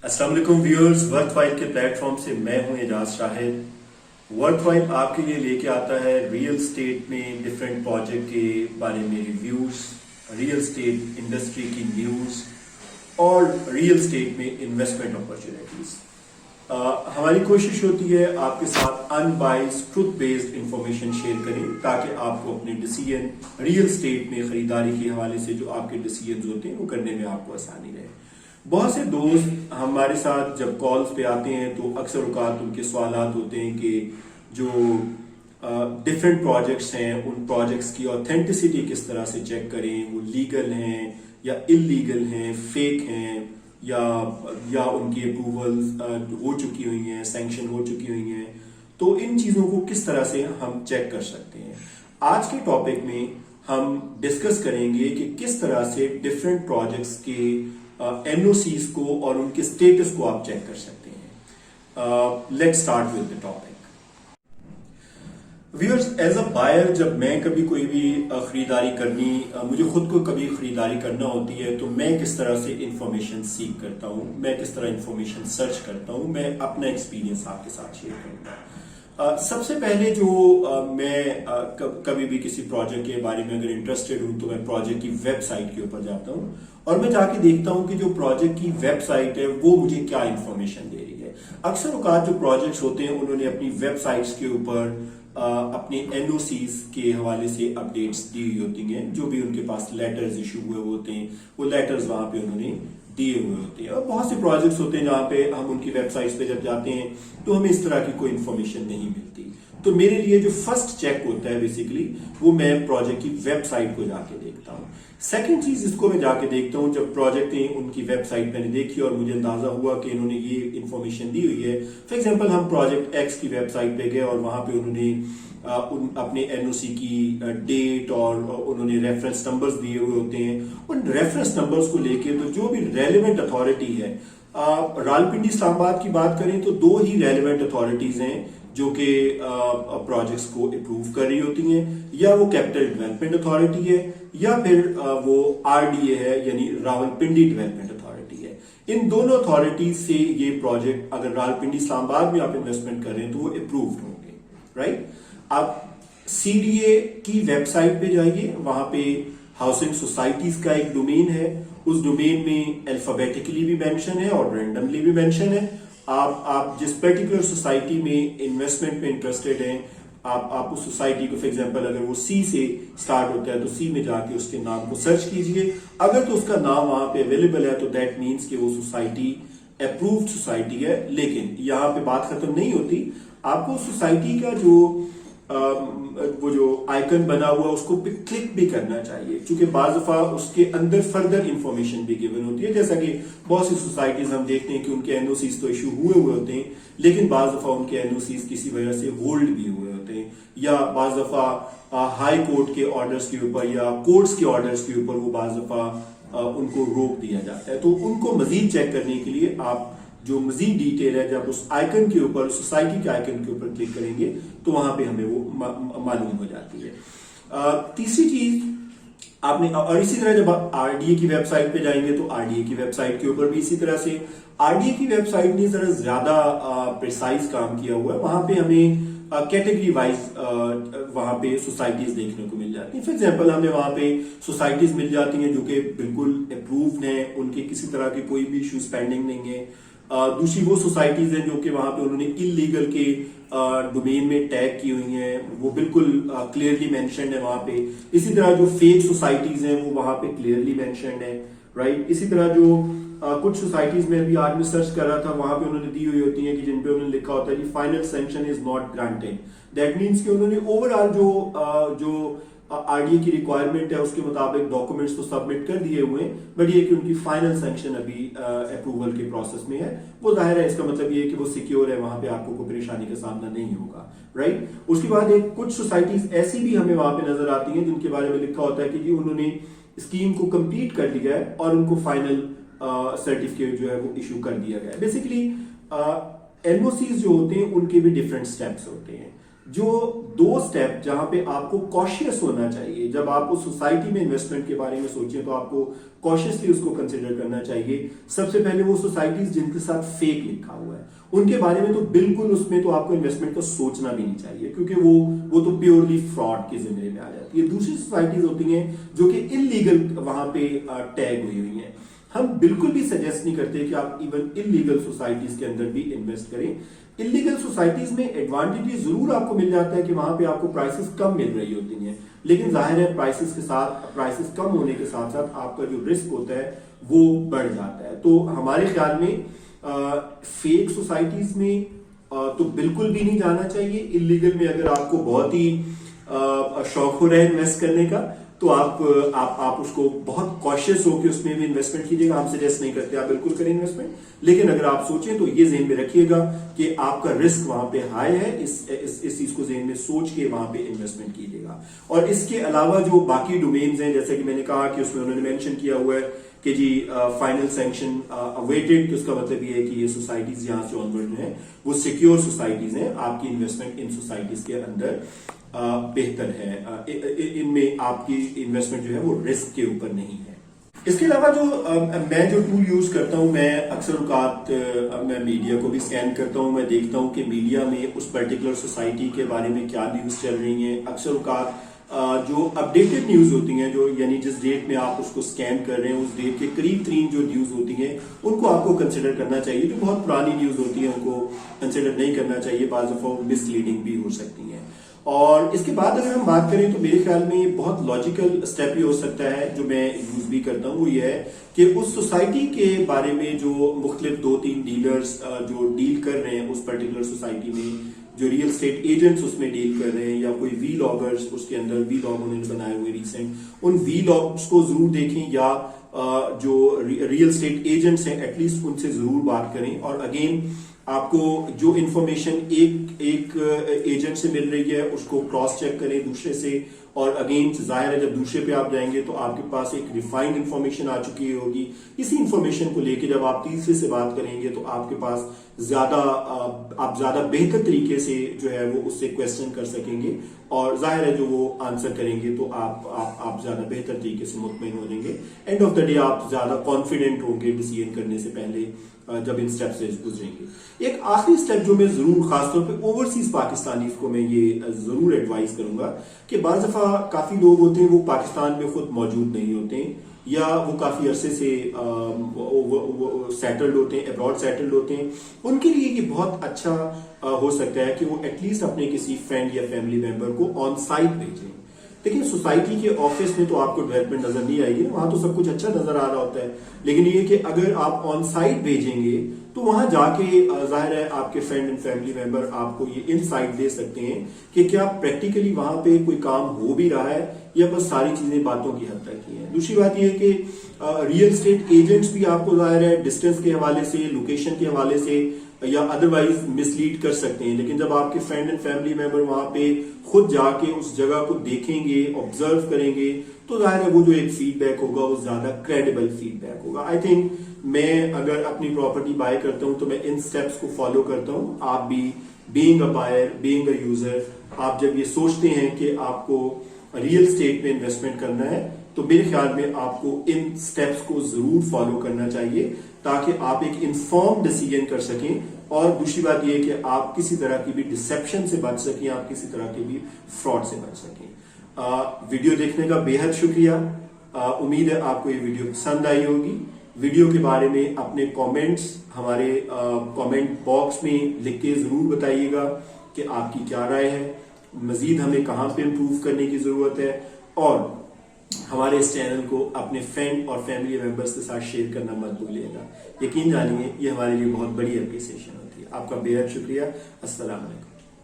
अस्सलाम वालेकुम viewers, worthwhile के प्लेटफॉर्म से मैं हूं एजाज शाहिद। वर्थवाइल आपके लिए लेके आता है रियल स्टेट में डिफरेंट प्रोजेक्ट के बारे में रिव्यूज, रियल स्टेट इंडस्ट्री की न्यूज और रियल स्टेट में इन्वेस्टमेंट अपॉर्चुनिटीज। हमारी कोशिश होती है आपके साथ unbiased truth based information share करें ताकि आपको अपने डिसीजन रियल स्टेट में खरीदारी के हवाले से जो आपके डिसीजन होते हैं वो करने में आपको आसानी रहे। बहुत से दोस्त हमारे साथ जब कॉल्स पे आते हैं तो अक्सर औकात उनके सवालात होते हैं कि जो डिफरेंट प्रोजेक्ट्स हैं उन प्रोजेक्ट्स की ऑथेंटिसिटी किस तरह से चेक करें, वो लीगल हैं या इलीगल हैं, फेक हैं या उनकी अप्रूवल्स हो चुकी हुई हैं, सैंक्शन हो चुकी हुई हैं। तो इन चीज़ों को किस तरह से हम चेक कर सकते हैं। आज के टॉपिक में हम डिस्कस करेंगे कि किस तरह से डिफरेंट प्रोजेक्ट्स के एनओसीज को और उनके स्टेटस को आप चेक कर सकते हैं। Let's start with the topic. Viewers, as a buyer जब मैं कभी कोई भी खरीदारी करनी मुझे खुद को कभी खरीदारी करना होती है तो मैं किस तरह से इंफॉर्मेशन सीख करता हूं, मैं किस तरह इंफॉर्मेशन सर्च करता हूं, मैं अपना एक्सपीरियंस आपके साथ शेयर करूंगा। सबसे पहले जो मैं कभी भी किसी प्रोजेक्ट के बारे में अगर इंटरेस्टेड हूं तो मैं प्रोजेक्ट की वेबसाइट के ऊपर जाता हूं और मैं जाके देखता हूं कि जो प्रोजेक्ट की वेबसाइट है वो मुझे क्या इंफॉर्मेशन दे रही है। अक्सर औकात जो प्रोजेक्ट्स होते हैं उन्होंने अपनी वेबसाइट्स के ऊपर अपने एनओसीज के हवाले से अपडेट्स दी हुई होती हैं। जो भी उनके पास लेटर्स इशू हुए होते हैं वो लेटर्स वहां पे उन्होंने दिए हुए होते हैं। और बहुत से प्रोजेक्ट्स होते हैं जहां पे हम उनकी वेबसाइट्स पे जब जाते हैं तो हमें इस तरह की कोई इंफॉर्मेशन नहीं मिलती। तो मेरे लिए जो फर्स्ट चेक होता है बेसिकली वो मैं प्रोजेक्ट की वेबसाइट को जाके देखता हूँ। सेकंड चीज इसको मैं जाके देखता हूँ जब प्रोजेक्ट है उनकी वेबसाइट मैंने देखी और मुझे अंदाजा हुआ कि इन्होंने ये इंफॉर्मेशन दी हुई है। फॉर एग्जांपल हम प्रोजेक्ट एक्स की वेबसाइट पे गए और वहां पे उन्होंने अपने एनओसी की डेट और उन्होंने रेफरेंस नंबर्स दिए हुए होते हैं। उन रेफरेंस नंबर्स को लेके तो जो भी रेलिवेंट अथॉरिटी है, रावलपिंडी इस्लामाबाद की बात करें तो दो ही रेलिवेंट अथॉरिटीज हैं जो कि प्रोजेक्ट्स को अप्रूव कर रही होती हैं, या वो कैपिटल डेवलपमेंट अथॉरिटी है या फिर वो आरडीए है यानी रावलपिंडी डेवलपमेंट अथॉरिटी है। इन दोनों अथॉरिटीज से ये प्रोजेक्ट अगर रावलपिंडी इस्लामाबाद में आप इन्वेस्टमेंट कर रहे हैं तो वो अप्रूव्ड होंगे, राइट। आप सीडीए की वेबसाइट पे जाइए, वहां पे हाउसिंग सोसाइटीज का एक डोमेन है, उस डोमेन में अल्फाबेटिकली भी मेंशन है और रैंडमली भी मेंशन है। आप जिस पर्टिकुलर सोसाइटी में इन्वेस्टमेंट में इंटरेस्टेड हैं आप उस सोसाइटी को, फॉर एग्जांपल अगर वो सी से स्टार्ट होता है तो सी में जाके उसके नाम को सर्च कीजिए। अगर तो उसका नाम वहां पे अवेलेबल है तो दैट मीन्स कि वो सोसाइटी अप्रूव्ड सोसाइटी है। लेकिन यहाँ पे बात खत्म नहीं होती, आपको सोसाइटी का वो जो आइकन बना हुआ उसको पे क्लिक भी करना चाहिए, क्योंकि बाज दफा उसके अंदर फर्दर इंफॉर्मेशन भी गिवन होती है। जैसा कि बहुत सी सोसाइटीज हम देखते हैं कि उनके एनओसीज तो इशू हुए होते हैं लेकिन बाज दफा उनके एनओसीज किसी वजह से होल्ड भी हुए होते हैं, या बाज दफा हाई कोर्ट के ऑर्डर्स के ऊपर या कोर्ट्स के ऑर्डर्स के ऊपर वो बाज दफा उनको रोक दिया जाता है। तो उनको मजीद चेक करने के लिए आप जो मजीद डिटेल है जब उस आइकन के ऊपर, सोसाइटी के आइकन के ऊपर क्लिक करेंगे तो वहां पे हमें वो मालूम हो जाती है। तीसरी चीज आपने, और इसी तरह जब आप आरडीए की वेबसाइट पे जाएंगे तो आरडीए की वेबसाइट के ऊपर भी इसी तरह से, आरडीए की वेबसाइट ने जरा ज्यादा प्रिसाइज काम किया हुआ है। वहां पे हमें कैटेगरी वाइज वहां पे सोसाइटीज देखने को मिल जाती है। फॉर एग्जांपल हमें वहां पे सोसाइटीज मिल जाती हैं जो कि बिल्कुल अप्रूव्ड हैं, उनके किसी तरह के कोई भी इश्यूज पेंडिंग नहीं है। दूसरी वो सोसाइटीज हैं जो कि वहां पे उन्होंने इलीगल के डोमेन में टैग की हुई हैं, वो बिल्कुल क्लियरली मेंशन्ड है वहां पे। इसी तरह जो फेक सोसाइटीज हैं वो वहां पे क्लियरली मेंशन्ड है, राइट। इसी तरह जो कुछ सोसाइटीज में भी आज मैं सर्च कर रहा था वहां पे उन्होंने दी हुई होती है कि जिन पे उन्होंने लिखा होता है कि final sanction is not granted. That means कि उन्होंने ओवरऑल जो आरडीए की रिक्वायरमेंट है उसके मुताबिक डॉक्यूमेंट्स तो सबमिट कर दिए हुए हैं, बट ये कि उनकी फाइनल सैंक्शन अभी अप्रूवल के प्रोसेस में है। वो जाहिर है इसका मतलब ये है कि वो सिक्योर है, वहां पे आपको कोई परेशानी का सामना नहीं होगा, राइट। उसके बाद एक कुछ सोसाइटीज ऐसी भी हमें वहां पे नजर आती हैं जिनके बारे में लिखा होता है कि जी उन्होंने स्कीम को कंप्लीट कर लिया है और उनको फाइनल सर्टिफिकेट जो है वो इशू कर दिया गया है। बेसिकली एनओसीज जो होते हैं उनके भी डिफरेंट स्टेप्स होते हैं। जो 2 स्टेप जहां पे आपको कॉशियस होना चाहिए, जब आप उस सोसाइटी में इन्वेस्टमेंट के बारे में सोचें तो आपको कॉशियसली उसको कंसिडर करना चाहिए। सबसे पहले वो सोसाइटीज जिनके साथ फेक लिखा हुआ है उनके बारे में तो बिल्कुल उसमें तो आपको इन्वेस्टमेंट का सोचना भी नहीं चाहिए, क्योंकि वो तो प्योरली फ्रॉड के जिम्मे में आ जाती है। दूसरी सोसाइटीज होती हैं जो कि इलीगल वहां पे टैग हुई हैं। हम बिल्कुल भी सजेस्ट नहीं करते कि आप इवन इलीगल सोसाइटीज के अंदर भी इन्वेस्ट करें। इलीगल सोसाइटीज में एडवांटेज जरूर आपको मिल जाता है कि वहां पे आपको प्राइसेस कम मिल रही होती हैं, लेकिन जाहिर है प्राइसेस कम होने के साथ साथ आपका जो रिस्क होता है वो बढ़ जाता है। तो हमारे ख्याल में फेक सोसाइटीज में तो बिल्कुल भी नहीं जाना चाहिए। इलीगल में अगर आपको बहुत ही शौक हो रहा है इन्वेस्ट करने का तो आप उसको बहुत कॉशियस होकर उसमें भी इन्वेस्टमेंट कीजिएगा। हम सजेस्ट नहीं करते आप बिल्कुल करें इन्वेस्टमेंट, लेकिन अगर आप सोचें तो ये ज़हन में रखिएगा कि आपका रिस्क वहां पे हाई है। इस चीज को ज़हन में सोच के वहां पे इन्वेस्टमेंट कीजिएगा। और इसके अलावा जो बाकी डोमेन्स हैं, जैसे कि मैंने कहा कि उसमें उन्होंने मेंशन किया हुआ है कि जी फाइनल सैंक्शन अवेटेड, तो इसका मतलब ये है कि ये सोसाइटीज यहाँ से ऑनवर्ड हैं वो सिक्योर सोसाइटीज हैं। आपकी इन्वेस्टमेंट इन सोसाइटीज के अंदर बेहतर है। इनमें आपकी इन्वेस्टमेंट जो है वो रिस्क के ऊपर नहीं है। इसके अलावा जो मैं जो टूल यूज करता हूं, मैं अक्सर औकात मैं मीडिया को भी स्कैन करता हूं। मैं देखता हूं कि मीडिया में उस पर्टिकुलर सोसाइटी के बारे में क्या न्यूज चल रही है। अक्सर औकात जो अपडेटेड न्यूज होती हैं, जो यानी जिस डेट में आप उसको स्कैन कर रहे हैं उस डेट के करीब तरीन जो न्यूज होती हैं उनको आपको कंसिडर करना चाहिए। जो बहुत पुरानी न्यूज होती है उनको कंसिडर नहीं करना चाहिए, बाज़ दफा मिसलीडिंग भी हो सकती हैं। और इसके बाद अगर हम बात करें तो मेरे ख्याल में बहुत लॉजिकल स्टेप ये हो सकता है जो मैं यूज भी करता हूँ, वो ये है कि उस सोसाइटी के बारे में जो मुख्तलिफ 2-3 डीलर्स जो डील कर रहे हैं उस पर्टिकुलर सोसाइटी में, जो रियल स्टेट एजेंट्स उसमें डील कर रहे हैं या कोई वी लॉगर्स उसके अंदर वी लॉग उन्होंने बनाए हुए रिसेंट, उन वी लॉग्स को जरूर देखें या जो रियल स्टेट एजेंट्स हैं एटलीस्ट उनसे जरूर बात करें। और अगेन आपको जो इंफॉर्मेशन एक एजेंट से मिल रही है उसको क्रॉस चेक करें दूसरे से। और अगेन जाहिर है जब दूसरे पे आप जाएंगे तो आपके पास एक रिफाइंड इंफॉर्मेशन आ चुकी होगी। इसी इंफॉर्मेशन को लेके जब आप तीसरे से बात करेंगे तो आपके पास आप ज्यादा बेहतर तरीके से जो है वो उससे क्वेश्चन कर सकेंगे और जाहिर है जो वो आंसर करेंगे तो आप ज्यादा बेहतर तरीके से मुतमईन हो जाएंगे। एंड ऑफ द डे आप ज्यादा कॉन्फिडेंट होंगे डिसीजन करने से पहले जब इन स्टेप से गुजरेंगे। एक आखिरी स्टेप जो मैं जरूर खासतौर पे ओवरसीज पाकिस्तानीज को मैं ये जरूर एडवाइस करूंगा कि बाज़ दफा काफी लोग होते हैं वो पाकिस्तान में खुद मौजूद नहीं होते या वो काफी अरसे से सेटल्ड होते हैं, अब्रॉड सेटल्ड होते हैं। उनके लिए ये बहुत अच्छा हो सकता है कि वो एटलीस्ट अपने किसी फ्रेंड या फैमिली मेंबर को ऑन साइट भेजें। देखिए सोसाइटी के ऑफिस में तो आपको डेवलपमेंट नजर नहीं आएगी, वहां तो सब कुछ अच्छा नजर आ रहा होता है, लेकिन ये कि अगर आप ऑन साइट भेजेंगे तो वहां जाके जाहिर है आपके फ्रेंड एंड फैमिली मेंबर आपको ये इनसाइट दे सकते हैं कि क्या प्रैक्टिकली वहां पे कोई काम हो भी रहा है या बस सारी चीजें बातों की हद तक ही है। दूसरी बात यह है कि रियल स्टेट एजेंट्स भी आपको जाहिर है डिस्टेंस के हवाले से, लोकेशन के हवाले से या अदरवाइज मिसलीड कर सकते हैं, लेकिन जब आपके फ्रेंड एंड फैमिली मेंबर वहां पे खुद जाके उस जगह को देखेंगे, ऑब्जर्व करेंगे, तो जाहिर है वो जो एक फीडबैक होगा वो ज्यादा क्रेडिबल फीडबैक होगा। आई थिंक मैं अगर अपनी प्रॉपर्टी बाय करता हूं तो मैं इन स्टेप्स को फॉलो करता हूं। आप भी being a buyer, being a user, आप जब ये सोचते हैं कि आपको रियल स्टेट में इन्वेस्टमेंट करना है तो मेरे ख्याल में आपको इन स्टेप्स को जरूर फॉलो करना चाहिए ताकि आप एक इन्फॉर्म डिसीजन कर सकें। और दूसरी बात यह है कि आप किसी तरह की भी डिसेप्शन से बच सकें, आप किसी तरह के भी फ्रॉड से बच सकें। वीडियो देखने का बेहद शुक्रिया। उम्मीद है आपको ये वीडियो पसंद आई होगी। वीडियो के बारे में अपने कमेंट्स हमारे कमेंट बॉक्स में लिख के जरूर बताइएगा कि आपकी क्या राय है, मजीद हमें कहां पे इम्प्रूव करने की जरूरत है, और हमारे इस चैनल को अपने फ्रेंड और फैमिली मेंबर्स के साथ शेयर करना मत भूलिएगा। यकीन जानिए ये हमारे लिए बहुत बड़ी अप्रिसिएशन होती है। आपका बेहद शुक्रिया। अस्सलाम वालेकुम।